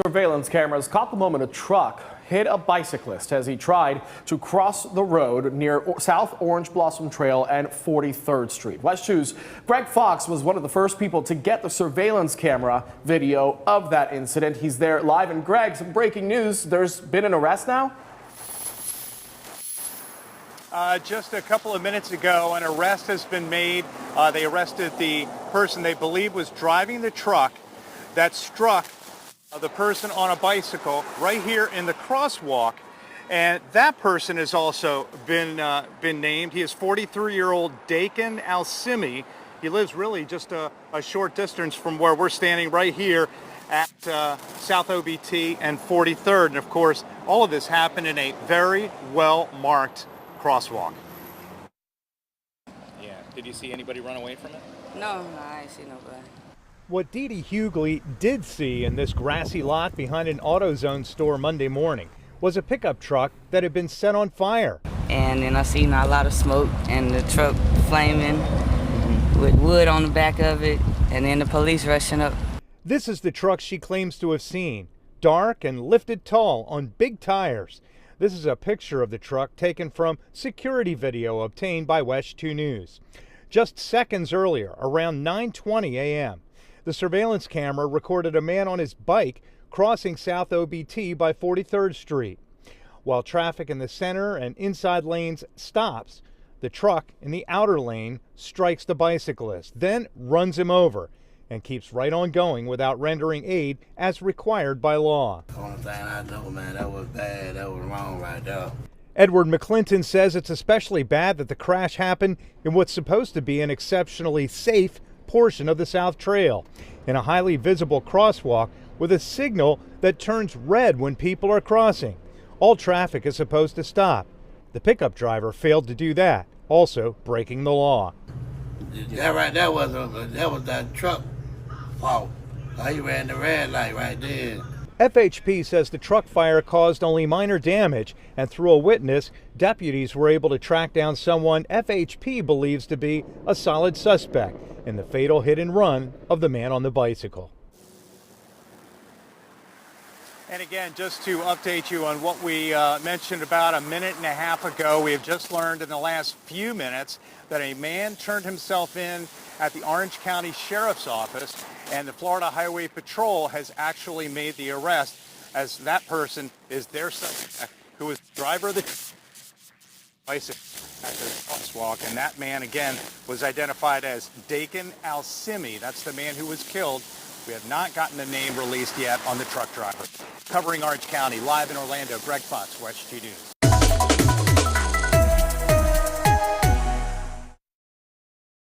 Surveillance cameras caught the moment a truck hit a bicyclist as he tried to cross the road near South Orange Blossom Trail and 43rd Street. West 2's Greg Fox was one of the first people to get the surveillance camera video of that incident. He's there live. And Greg, some breaking news. There's been an arrest now? Just a couple of minutes ago, an arrest has been made. They arrested the person they believe was driving the truck that struck the person on a bicycle right here in the crosswalk, and that person has also been named. He is 43-year-old Dakin Alsimi. He lives really just a short distance from where we're standing right here at South OBT and 43rd. And of course, all of this happened in a very well marked crosswalk. Yeah. Did you see anybody run away from it? No, I ain't see nobody. What Dee Dee Hughley did see in this grassy lot behind an AutoZone store Monday morning was a pickup truck that had been set on fire. And then I seen a lot of smoke and the truck flaming with wood on the back of it, and then the police rushing up. This is the truck she claims to have seen, dark and lifted tall on big tires. This is a picture of the truck taken from security video obtained by West 2 News. Just seconds earlier, around 9:20 a.m., the surveillance camera recorded a man on his bike crossing South OBT by 43rd Street. While traffic in the center and inside lanes stops, the truck in the outer lane strikes the bicyclist, then runs him over and keeps right on going without rendering aid as required by law. The only thing I know, man, that was bad. That was wrong right there. Edward McClinton says it's especially bad that the crash happened in what's supposed to be an exceptionally safe portion of the South Trail, in a highly visible crosswalk with a signal that turns red when people are crossing. All traffic is supposed to stop. The pickup driver failed to do that, also breaking the law. That right there was that truck fault. He ran the red light right there. FHP says the truck fire caused only minor damage, and through a witness, deputies were able to track down someone FHP believes to be a solid suspect in the fatal hit and run of the man on the bicycle. And again, just to update you on what we mentioned about a minute and a half ago, we have just learned in the last few minutes that a man turned himself in at the Orange County Sheriff's Office, and the Florida Highway Patrol has actually made the arrest, as that person is their suspect, who is the driver of the bicycle at the crosswalk. And that man, again, was identified as Dakin Alsimi. That's the man who was killed. We have not gotten a name released yet on the truck driver. Covering Orange County, live in Orlando, Greg Fox, West 2 News.